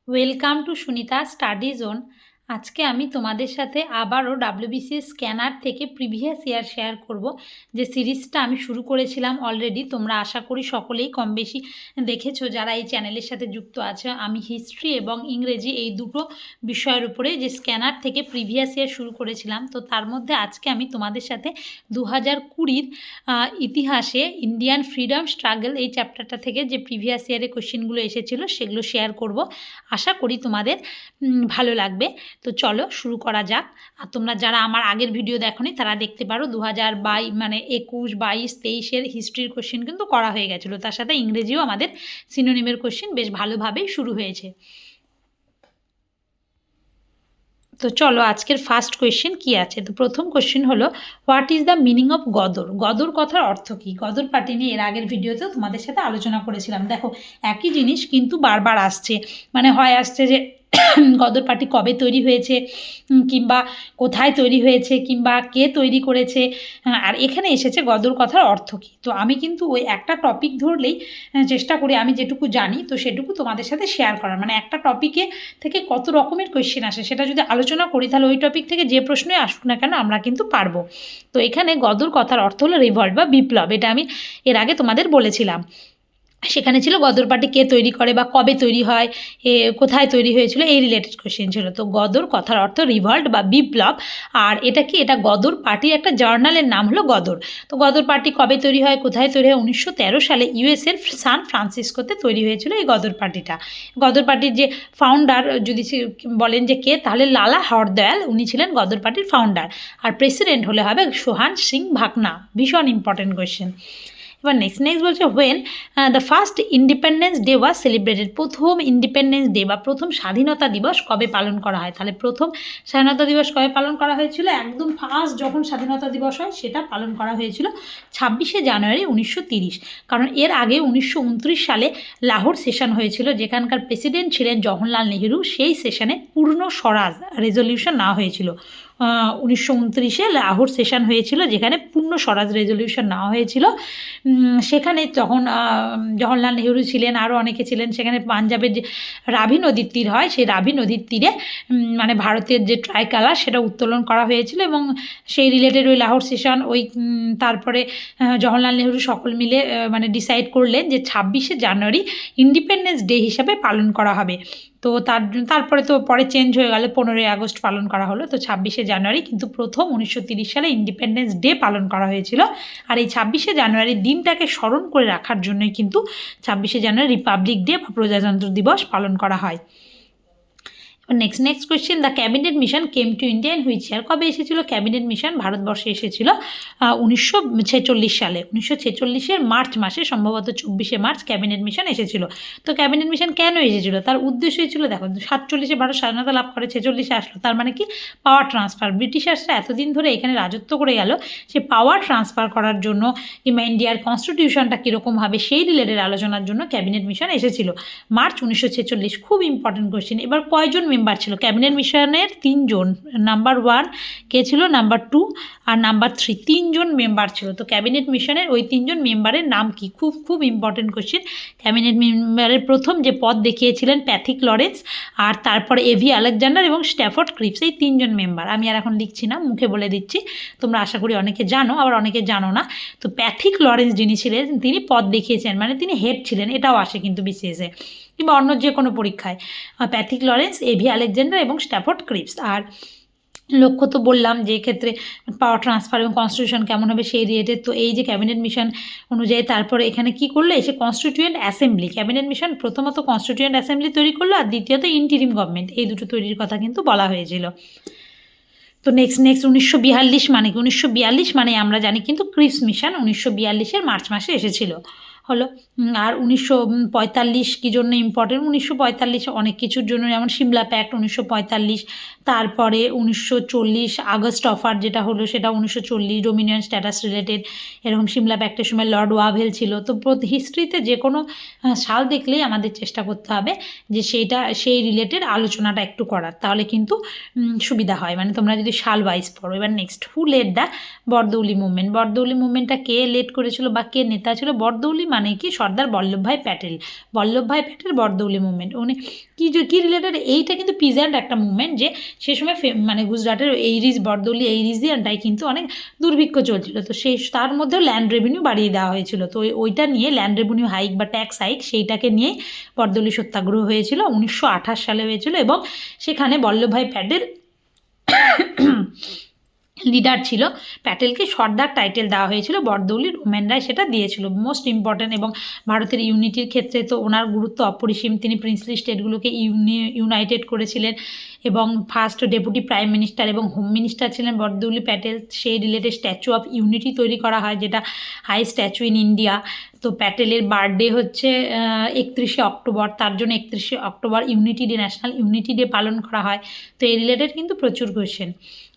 Welcome to Sunita study zone. আজকে আমি তোমাদের সাথে আবারও ডাব্লিউবিসিএস স্ক্যানার থেকে প্রিভিয়াস ইয়ার শেয়ার করব। যে সিরিজটা আমি শুরু করেছিলাম অলরেডি, তোমরা আশা করি সকলেই কম বেশি দেখেছো যারা এই চ্যানেলের সাথে যুক্ত আছে। আমি হিস্ট্রি এবং ইংরেজি এই দুটো বিষয়ের উপরে যে স্ক্যানার থেকে প্রিভিয়াস ইয়ার শুরু করেছিলাম, তো তার মধ্যে আজকে আমি তোমাদের সাথে 2020 ইতিহাসে ইন্ডিয়ান ফ্রিডম স্ট্রাগল এই চ্যাপ্টারটা থেকে যে প্রিভিয়াস ইয়ারে কোশ্চেনগুলো এসেছিলো সেগুলো শেয়ার করব। আশা করি তোমাদের ভালো লাগবে। তো চলো শুরু করা যাক। আর তোমরা যারা আমার আগের ভিডিও দেখোনি তারা দেখতে পারো। 2022 মানে 21, 22, 23-এর হিস্ট্রির কোশ্চেন কিন্তু করা হয়ে গেছিলো, তার সাথে ইংরেজিও আমাদের সিনোনিমের কোশ্চেন বেশ ভালোভাবেই শুরু হয়েছে। তো চলো আজকের ফার্স্ট কোয়েশ্চেন কি আছে। তো প্রথম কোয়েশ্চেন হলো, what is the meaning of Ghadar? Ghadar কথার অর্থ কী? গদর পার্টি নিয়ে এর আগের ভিডিওতেও তোমাদের সাথে আলোচনা করেছিলাম। দেখো, একই জিনিস কিন্তু বারবার আসছে। মানে হয় আসছে যে গদর পার্টি কবে তৈরি হয়েছে, কিংবা কোথায় তৈরি হয়েছে, কিংবা কে তৈরি করেছে, আর এখানে এসেছে গদর কথার অর্থ কী। তো আমি কিন্তু ওই একটা টপিক ধরলেই চেষ্টা করি আমি যেটুকু জানি তো সেটুকু তোমাদের সাথে শেয়ার করার। মানে একটা টপিকে থেকে কত রকমের কোয়েশ্চেন আসে সেটা যদি আলোচনা করি তাহলে ওই টপিক থেকে যে প্রশ্নই আসুক না কেন আমরা কিন্তু পারবো। তো এখানে গদর কথার অর্থ হলো রিভল্ট বা বিপ্লব। এটা আমি এর আগে তোমাদের বলেছিলাম। সেখানে ছিল গদর পার্টি কে তৈরি করে বা কবে তৈরি হয়, কোথায় তৈরি হয়েছিল, এই রিলেটেড কোয়েশ্চেন ছিল। তো গদর কথার অর্থ রিভল্ট বা বিপ্লব। আর এটা কি, এটা গদর পার্টির একটা জার্নালের নাম হলো গদর। তো গদর পার্টি কবে তৈরি হয়, কোথায় তৈরি হয়? 1913 সালে ইউএসের সান ফ্রান্সিসকোতে তৈরি হয়েছিল এই গদর পার্টিটা। গদর পার্টির যে ফাউন্ডার যদি বলেন যে কে, তাহলে লালা হরদয়াল, উনি ছিলেন গদর পার্টির ফাউন্ডার। আর প্রেসিডেন্ট হলে হবে সোহান সিং ভাকনা। ভীষণ ইম্পর্টেন্ট কোয়েশ্চেন। এবার নেক্সট বলছে, when the first independence day was celebrated? প্রথম ইন্ডিপেন্ডেন্স ডে বা প্রথম স্বাধীনতা দিবস কবে পালন করা হয়? তাহলে প্রথম স্বাধীনতা দিবস কবে পালন করা হয়েছিল? একদম ফার্স্ট যখন স্বাধীনতা দিবস হয় সেটা পালন করা হয়েছিল 26শে জানুয়ারি 1930। কারণ এর আগে 1929 সালে লাহোর সেশন হয়েছিল, যেখানকার প্রেসিডেন্ট ছিলেন জওহরলাল নেহেরু। সেই সেশনে পূর্ণ স্বরাজ রেজলিউশন নেওয়া হয়েছিল। 1929-এ লাহোর সেশন হয়েছিল, যেখানে পূর্ণ স্বরাজ রেজলিউশন নেওয়া হয়েছিল। সেখানে তখন জওহরলাল নেহেরু ছিলেন, আরও অনেকে ছিলেন। সেখানে পাঞ্জাবের যে রাভি নদীর তীর হয়, সেই রাভি নদীর তীরে মানে ভারতের যে ট্রাই কালার সেটা উত্তোলন করা হয়েছিল। এবং সেই রিলেটেড ওই লাহোর সেশন, ওই তারপরে জওহরলাল নেহেরু সকল মিলে মানে ডিসাইড করলেন যে 26শে জানুয়ারি ইন্ডিপেন্ডেন্স ডে হিসাবে পালন করা হবে। তো তারপরে তো পরে চেঞ্জ হয়ে গেল, 15ই আগস্ট পালন করা হলো। তো 26শে জানুয়ারি কিন্তু প্রথম 1930 সালে ইন্ডিপেন্ডেন্স ডে পালন করা হয়েছিল। আর এই 26শে জানুয়ারির দিনটাকে স্মরণ করে রাখার জন্যই কিন্তু 26শে জানুয়ারি রিপাবলিক ডে বা প্রজাতন্ত্র দিবস পালন করা হয়। Next question, the cabinet mission came to India in which year? কবে এসেছিল ক্যাবিনেট মিশন ভারতবর্ষে? এসেছিল 1946 সালে। 1946-এর মার্চ মাসে, সম্ভবত 24শে মার্চ ক্যাবিনেট মিশন এসেছিল। তো ক্যাবিনেট মিশন কেন এসেছিল? তার উদ্দেশ্যই ছিল, দেখো 47-এ ভারত স্বাধীনতা লাভ করে, 46-এ আসলো। তার মানে কি, পাওয়ার ট্রান্সফার। ব্রিটিশার্সরা এতদিন ধরে এখানে রাজত্ব করে গেল, সে পাওয়ার ট্রান্সফার করার জন্য, কিংবা ইন্ডিয়ার কনস্টিটিউশনটা কীরকম হবে সেই রিলেটেড আলোচনার জন্য ক্যাবিনেট মিশন এসেছিল মার্চ 1946। খুব ইম্পর্টেন্ট কোয়েশ্চেন। এবার কয়জন মেম্বার ছিল ক্যাবিনেট মিশনের? 3 জন। নাম্বার 1 কে ছিল, নাম্বার 2 আর নাম্বার 3, 3 জন মেম্বার ছিল। তো ক্যাবিনেট মিশনের ওই 3 জন মেম্বারের নাম কি? খুব ইম্পর্টেন্ট কোয়েশ্চেন। ক্যাবিনেট মেম্বারের প্রথম যে পদ দেখিয়েছিলেন প্যাথিক লরেন্স, আর তারপরে এভি আলেকজান্ডার এবং স্ট্যাফোর্ড ক্রিপস, এই 3 জন মেম্বার। আমি আর এখন লিখছি না, মুখে বলে দিচ্ছি। তোমরা আশা করি অনেকে জানো, আবার অনেকে জানো না। তো প্যাথিক লরেন্স যিনি ছিলেন তিনি পদ দেখিয়েছেন, মানে তিনি হেড ছিলেন। এটাও আসে কিন্তু বিসিএসে কিংবা অন্য যে কোনো পরীক্ষায়। প্যাথিক লরেন্স, এভি আলেকজান্ডার এবং স্ট্যাফোর্ড ক্রিপস। আর লক্ষ্য তো বললাম যে ক্ষেত্রে পাওয়ার ট্রান্সফার এবং কনস্টিটিউশন কেমন হবে সেই রিলেটেড। তো এই যে ক্যাবিনেট মিশন অনুযায়ী তারপরে এখানে কি করলো, এসে কনস্টিটিউয়েন্ট অ্যাসেম্বলি। ক্যাবিনেট মিশন প্রথমত কনস্টিটিউয়েন্ট অ্যাসেম্বলি তৈরি করলো, আর দ্বিতীয়ত ইন্টিরিম গভর্নমেন্ট। এই দুটো তৈরির কথা কিন্তু বলা হয়েছিল। তো নেক্সট 1942 মানে কি? 1942 মানে আমরা জানি কিন্তু ক্রিপস মিশন 1942-এর মার্চ মাসে এসেছিল হলো। আর 1945 কী জন্য ইম্পর্টেন্ট? 1945 অনেক কিছুর জন্য, যেমন সিমলা প্যাক্ট 1945। তারপরে 1940 আগস্ট অফার যেটা হলো সেটা 1940, ডোমিনিয়ন স্ট্যাটাস রিলেটেড। এরকম সিমলা প্যাক্টের সময় লর্ড ওয়াভেল ছিল। তো হিস্ট্রিতে যে কোনো সাল দেখলেই আমাদের চেষ্টা করতে হবে যে সেই রিলেটেড আলোচনাটা একটু করার, তাহলে কিন্তু সুবিধা হয়। মানে তোমরা যদি সাল ওয়াইজ পড়ো। এবার next, who led the Bardoli movement? Bardoli মুভমেন্টটা কে লেড করেছিল বা কে নেতা ছিল? বরদৌলি মানে কি সর্দার বল্লভভাই প্যাটেল, বরদৌলি মুভমেন্ট। উনি কী রিলেটেড, এইটা কিন্তু পিজেন্ট একটা মুভমেন্ট, যে সে সময় মানে গুজরাটের বরদৌলি এই রিজিয়নটাই কিন্তু অনেক দুর্ভিক্ষ চলছিল, তো তার মধ্যেও ল্যান্ড রেভিনিউ বাড়িয়ে দেওয়া হয়েছিল, তো ওইটা নিয়ে ল্যান্ড রেভিনিউ হাইক বা ট্যাক্স হাইক, সেইটাকে নিয়েই বরদৌলি সত্যাগ্রহ হয়েছিল, 1928 সালে হয়েছিল। এবং সেখানে বল্লভভাই প্যাটেল লিডার ছিল। প্যাটেলকে সর্দার টাইটেল দেওয়া হয়েছিল, বরদৌলির ওমেনরাই সেটা দিয়েছিল। মোস্ট ইম্পর্ট্যান্ট, এবং ভারতের ইউনিটির ক্ষেত্রে তো ওনার গুরুত্ব অপরিসীম। তিনি প্রিন্সলি স্টেটগুলোকে ইউনাইটেড করেছিলেন, এবং ফার্স্ট ডেপুটি প্রাইম মিনিস্টার এবং হোম মিনিস্টার ছিলেন বরদৌলি প্যাটেল। সেই রিলেটেড স্ট্যাচু অফ ইউনিটি তৈরি করা হয়, যেটা হাই স্ট্যাচু ইন ইন্ডিয়া। তো প্যাটেলের বার্থডে হচ্ছে 31শে অক্টোবর, তার জন্য 31শে October unity day, national unity day পালন করা হয়। তো এই রিলেটেড কিন্তু প্রচুর কোয়েশ্চেন।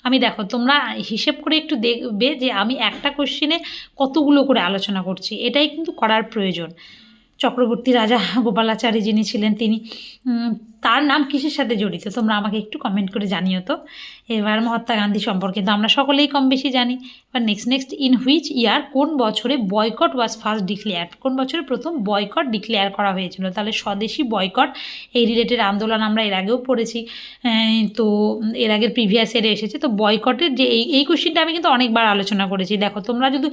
আমি দেখো তোমরা হিসেব করে একটু দেখবে যে আমি একটা কোশ্চেনে কতগুলো করে আলোচনা করছি, এটাই কিন্তু করার প্রয়োজন। চক্রবর্তী রাজা গোপালাচারী যিনি ছিলেন, তিনি তার নাম কিসের সাথে জড়িত, তোমরা আমাকে একটু কমেন্ট করে জানিও তো। এবার মহাত্মা গান্ধী সম্পর্কে তো আমরা সকলেই কম বেশি জানি। এবার নেক্সট ইন হুইচ ইয়ার, কোন বছরে বয়কট ওয়াজ ফার্স্ট ডিক্লেয়ার্ড, কোন বছরে প্রথম বয়কট ডিক্লেয়ার করা হয়েছিল। তাহলে স্বদেশি বয়কট, এই রিলেটেড আন্দোলন আমরা এর আগেও পড়েছি, তো এর আগের প্রিভিয়াস ইয়ারে এসেছে। তো বয়কটের যে এই কোশ্চেনটা আমি কিন্তু অনেকবার আলোচনা করেছি। দেখো তোমরা যদি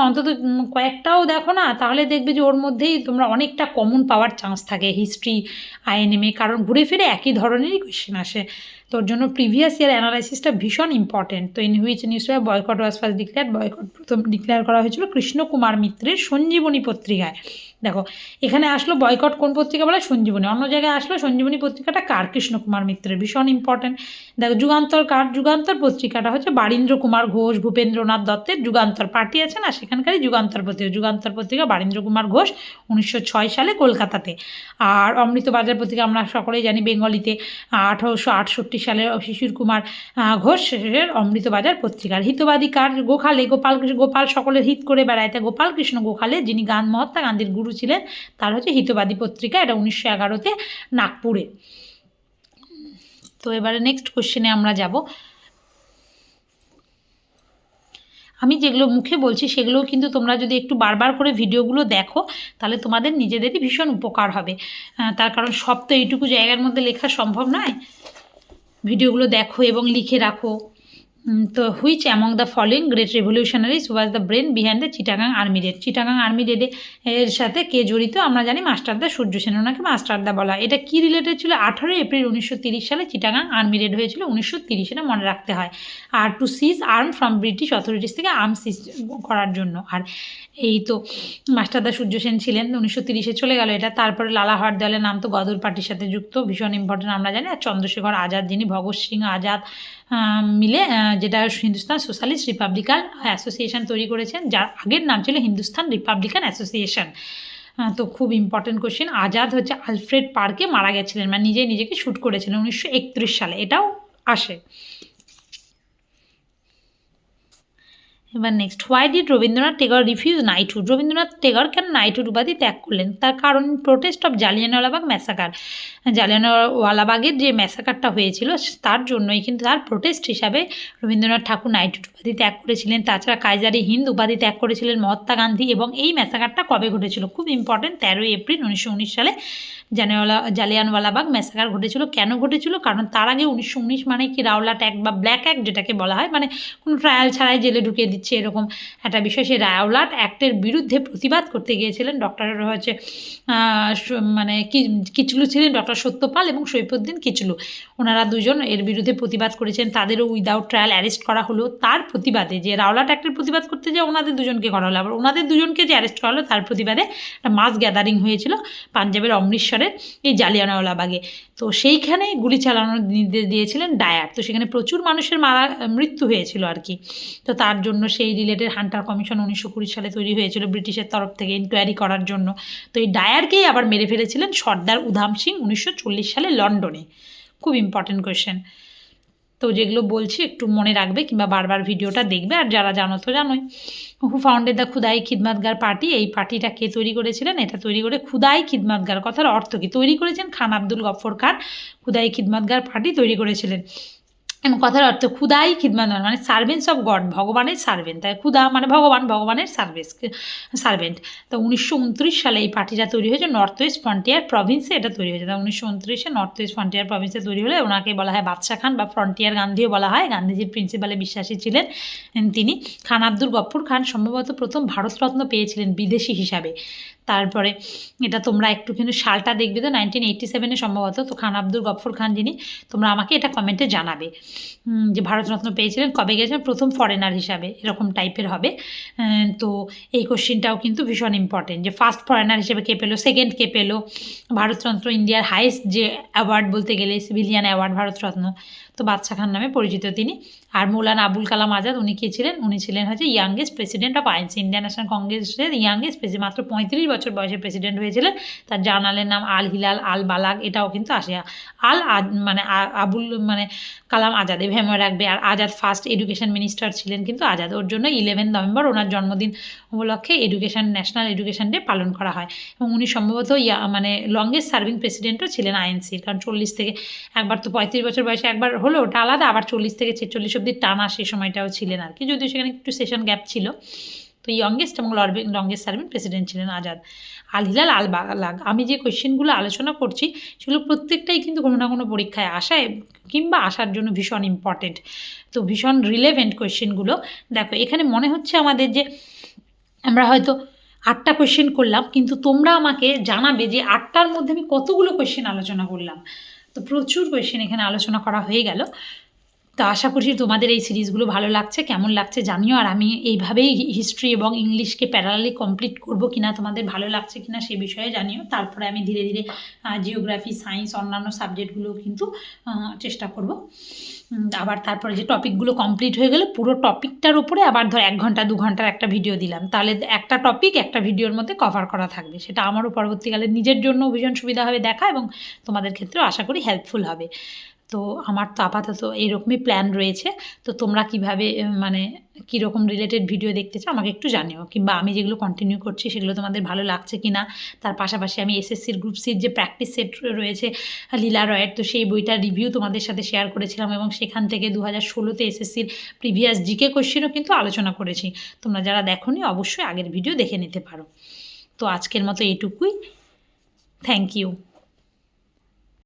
অন্তত কয়েকটাও দেখো না, তাহলে দেখবে যে ওর মধ্যেই তোমরা অনেকটা কমন পাওয়ার চান্স থাকে, হিস্ট্রি, আইএনএমে, কারণ ঘুরে ফিরে একই ধরনেরই কোয়েশ্চেন আসে। তোর জন্য প্রিভিয়াস ইয়ার অ্যানালাইসিসটা ভীষণ ইম্পর্টেন্ট। তো in which news paper boycott was first declared, boycott প্রথম ডিক্লেয়ার করা হয়েছিল কৃষ্ণকুমার মিত্রের সঞ্জীবনী পত্রিকায়। দেখো এখানে আসলো বয়কট কোন পত্রিকা বলে, সঞ্জীবনী। অন্য জায়গায় আসলো সঞ্জীবনী পত্রিকাটা কার, কৃষ্ণকুমার মিত্রের, ভীষণ ইম্পর্টেন্ট। দেখো যুগান্তর কার, যুগান্তর পত্রিকাটা হচ্ছে বারীন্দ্র কুমার ঘোষ, ভূপেন্দ্রনাথ দত্তের যুগান্তর পার্টি আছে না, সেখানকারই যুগান্তর পত্রিকা বারীন্দ্র কুমার ঘোষ, 1906 সালে কলকাতাতে। আর অমৃতবাজার পত্রিকা আমরা সকলেই জানি বেঙ্গলিতে, 1868 সালে শিশির কুমার ঘোষের অমৃতবাজার পত্রিকার। হিতবাদী কার, গোখালে, গোপাল সকলের হিত করে বেড়ায়, তাই গোপালকৃষ্ণ গোখালে, যিনি মহাত্মা গান্ধীর গুরু ছিলেন, তার হচ্ছে হিতবাদী পত্রিকা, এটা 1911-তে নাগপুরে। তো এবারে নেক্সট কোশ্চেনে আমরা যাব। আমি যেগুলো মুখে বলছি সেগুলোও কিন্তু তোমরা যদি একটু বারবার করে ভিডিওগুলো দেখো, তাহলে তোমাদের নিজেদেরই ভীষণ উপকার হবে। তার কারণ সব তো এইটুকু জায়গার মধ্যে লেখা সম্ভব নয়। ভিডিওগুলো দেখো এবং লিখে রাখো। তো which among the following great revolutionaries was the brain behind the Chittagong army raid, Chittagong army রেডে এর সাথে কে জড়িত, আমরা জানি মাস্টারদা সূর্য সেন, ওনাকে মাস্টারদা বলা। এটা কী রিলেটেড ছিল, 18 এপ্রিল 1930 সালে চিটাগাং আর্মি রেড হয়েছিল, 1930, এটা মনে রাখতে হয়। আর to seize arm from British authorities, থেকে আর্ম সিজ করার জন্য। আর এই তো মাস্টারদা সূর্য সেন ছিলেন, 1930-এ চলে গেল এটা। তারপরে লালা হরদয়ালের নাম তো গদর পার্টির সাথে যুক্ত, ভীষণ ইম্পর্টেন্ট আমরা জানি। আর চন্দ্রশেখর আজাদ, যিনি ভগৎ সিং আজাদ মিলে যেটা হিন্দুস্তান সোশ্যালিস্ট রিপাবলিকান অ্যাসোসিয়েশন তৈরি করেছেন, যার আগের নাম ছিল হিন্দুস্তান রিপাবলিকান অ্যাসোসিয়েশন। তো খুব ইম্পর্টেন্ট কোশ্চেন। আজাদ হচ্ছে আলফ্রেড পার্কে মারা গেছিলেন, মানে নিজেকে শ্যুট করেছিলেন 1931 সালে, এটাও আসে। এবার next, why did Rabindranath Tagore refuse knighthood, Rabindranath Tagore কেন নাইটহুড উপাধি ত্যাগ করলেন? তার কারণ প্রোটেস্ট অফ জালিয়ানওয়ালাবাগ ম্যাসাকার, জালিয়ানওয়ালাবাগের যে ম্যাসাকারটা হয়েছিল তার জন্যই কিন্তু তার প্রোটেস্ট হিসাবে রবীন্দ্রনাথ ঠাকুর নাইটহুড উপাধি ত্যাগ করেছিলেন। তাছাড়া কাইজারি হিন্দ উপাধি ত্যাগ করেছিলেন মহাত্মা গান্ধী। এবং এই ম্যাসাকারটা কবে ঘটেছিল, খুব ইম্পর্টেন্ট, 13 এপ্রিল 1919 সালে জালিয়ানওয়ালাবাগ ম্যাসাকার ঘটেছিল। কেন ঘটেছিল, কারণ তার আগে 1919 মানে কি রাওলাট অ্যাক্ট বা ব্ল্যাক অ্যাক্ট যেটাকে বলা হয়, মানে কোনো ট্রায়াল ছাড়াই জেলে ঢুকিয়ে দিচ্ছে এরকম একটা বিষয়। সেই রাওলাট অ্যাক্টের বিরুদ্ধে প্রতিবাদ করতে গিয়েছিলেন ডক্টর হচ্ছে মানে কিচলু ছিলেন, ডক্টর সত্যপাল এবং সৈফুদ্দিন কিচলু, ওনারা দুজন এর বিরুদ্ধে প্রতিবাদ করেছেন। তাদেরও উইদাউট ট্রায়াল অ্যারেস্ট করা হলো। তার প্রতিবাদে, যে রাওলাট অ্যাক্টের প্রতিবাদ করতে যে ওনাদের দুজনকে করা হলো, আবার ওনাদের দুজনকে যে অ্যারেস্ট করা হলো, তার প্রতিবাদে একটা মাস গ্যাদারিং হয়েছিল পাঞ্জাবের অমৃতসরে এই জালিয়ানওয়ালাবাগে। তো সেইখানে গুলি চালানোর নির্দেশ দিয়েছিলেন ডায়ার। তো সেখানে প্রচুর মানুষের মৃত্যু হয়েছিল আর কি। তো তার জন্য সেই রিলেটেড হান্টার কমিশন 1920 সালে তৈরি হয়েছিল ব্রিটিশের তরফ থেকে ইনকোয়ারি করার জন্য। তো এই ডায়ারকেই আবার মেরে ফেলেছিলেন সর্দার উধাম সিং 1940 সালে লন্ডনে। খুব ইম্পর্টেন্ট কোয়েশ্চেন। তো যেগুলো বলছি একটু মনে রাখবে কিংবা বারবার ভিডিওটা দেখবে। আর যারা জানো তো জানোই। হু ফাউন্ডেড দ্য খুদাই খিদমাতগার পার্টি, এই পার্টিটা কে তৈরি করেছিলেন? এটা তৈরি করে খুদাই খিদমাতগার, কথার অর্থ কি? তৈরি করেছেন খান আব্দুল গফর খান, খুদাই খিদমাতগার পার্টি তৈরি করেছিলেন। এবং কথার অর্থ ক্ষুদাই খিদমান মানে সার্ভেন্টস অফ গড, ভগবানের সার্ভেন্ট। তাই ক্ষুদা মানে ভগবান, ভগবানের সার্ভেন্ট। তো 1929 সালে এই পার্টিটা তৈরি হয়েছে নর্থ ওয়েস্ট ফ্রন্টিয়ার প্রভিন্সে, এটা তৈরি হয়েছে। তা 1929-এ নর্থ ওয়েস্ট ফ্রন্টিয়ার প্রভিন্সে তৈরি হলে ওনাকে বলা হয় বাদশা খান বা ফ্রন্টিয়ার গান্ধীও বলা হয়। গান্ধীজির প্রিন্সিপালে বিশ্বাসী ছিলেন তিনি। খান আব্দুল গফ্ফর খান সম্ভবত প্রথম ভারতরত্ন পেয়েছিলেন বিদেশি হিসাবে। তারপরে এটা তোমরা একটুখানি সালটা দেখবে তো 1987-এ সম্ভবত। তো খান আব্দুল গফ্ফর খান যিনি, তোমরা আমাকে এটা কমেন্টে জানাবে যে ভারতরত্ন পেয়েছিলেন, কবে গেছিলেন, প্রথম ফরেনার হিসাবে, এরকম টাইপের হবে। তো এই কোশ্চেনটাও কিন্তু ভীষণ ইম্পর্টেন্ট যে ফার্স্ট ফরেনার হিসেবে কে পেলো, সেকেন্ড কে পেলো। ভারতরত্ন ইন্ডিয়ার হাইয়েস্ট যে অ্যাওয়ার্ড বলতে গেলে সিভিলিয়ান অ্যাওয়ার্ড ভারতরত্ন, তো বাদশা খান নামে পরিচিত তিনি। আর মৌলানা আবুল কালাম আজাদ উনি কে ছিলেন, উনি ছিলেন হচ্ছে youngest president of INC, Indian national কংগ্রেসের ইয়াংগেস্ট প্রেসিডেন্ট, মাত্র 35 বছর বয়সে প্রেসিডেন্ট হয়েছিলেন। তার জার্নালের নাম আল হিলাল আল বালাগ, এটাও কিন্তু আসে। মানে আবুল মানে কালাম আজাদ, এভাবে মনে রাখবে। আর আজাদ ফার্স্ট এডুকেশন মিনিস্টার ছিলেন কিন্তু আজাদ, ওর জন্য 11 নভেম্বর ওনার জন্মদিন উপলক্ষে ন্যাশনাল এডুকেশন ডে পালন করা হয়। এবং উনি সম্ভবত মানে লংগেস্ট সার্ভিং প্রেসিডেন্টও ছিলেন আইএনসির, কারণ 40 থেকে একবার তো 35 বছর বয়সে একবার হলো, ওটা আলাদা, আবার 40 থেকে 46 অব্দি টানা সে সময়টাও ছিলেন আর কি, যদিও সেখানে একটু সেশন গ্যাপ ছিল। তো ইয়ংগেস্ট এবং লংগেস্ট সার্ভিং প্রেসিডেন্ট ছিলেন আজাদ। আল হিলাল আল বালাগ, আমি যে কোয়েশ্চেনগুলো আলোচনা করছি সেগুলো প্রত্যেকটাই কিন্তু কোনো না কোনো পরীক্ষায় আসায় কিংবা আসার জন্য ভীষণ ইম্পর্টেন্ট, তো ভীষণ রিলেভেন্ট কোয়েশ্চেনগুলো। দেখো এখানে মনে হচ্ছে আমাদের যে আমরা হয়তো 8টা কোয়েশ্চেন করলাম, কিন্তু তোমরা আমাকে জানাবে যে 8টার মধ্যে আমি কতগুলো কোয়েশ্চেন আলোচনা করলাম। তো প্রচুর কোয়েশ্চেন এখানে আলোচনা করা হয়ে গেল। তো আশা করছি তোমাদের এই সিরিজগুলো ভালো লাগছে, কেমন লাগছে জানিও। আর আমি এইভাবেই হিস্ট্রি এবং ইংলিশকে প্যারালালি কমপ্লিট করবো কিনা, তোমাদের ভালো লাগছে কিনা সে বিষয়ে জানিও। তারপরে আমি ধীরে ধীরে জিওগ্রাফি, সায়েন্স, অন্যান্য সাবজেক্টগুলো কিন্তু চেষ্টা করব। আবার তারপরে যে টপিকগুলো কমপ্লিট হয়ে গেলে পুরো টপিকটার উপরে আবার ধর 1 ঘন্টা 2 ঘন্টার একটা ভিডিও দিলাম, তাহলে একটা টপিক একটা ভিডিওর মধ্যে কভার করা থাকবে। সেটা আমারও পরবর্তীকালে নিজের জন্য ভীষণ সুবিধা হবে দেখা, এবং তোমাদের ক্ষেত্রেও আশা করি হেল্পফুল হবে। তো আমার তো আপাতত এইরকমই প্ল্যান রয়েছে। তো তোমরা কীভাবে মানে কীরকম রিলেটেড ভিডিও দেখতে চাও আমাকে একটু জানিও, কিংবা আমি যেগুলো কন্টিনিউ করছি সেগুলো তোমাদের ভালো লাগছে কি না। তার পাশাপাশি আমি এসএসসির গ্রুপ সির যে প্র্যাকটিস সেট রয়েছে লীলা রয়ের, তো সেই বইটার রিভিউ তোমাদের সাথে শেয়ার করেছিলাম, এবং সেখান থেকে 2016-তে এসএসসির প্রিভিয়াস জিকে কোয়েশ্চেনও কিন্তু আলোচনা করেছি। তোমরা যারা দেখোনি অবশ্যই আগের ভিডিও দেখে নিতে পারো। তো আজকের মতো এইটুকুই, থ্যাংক ইউ।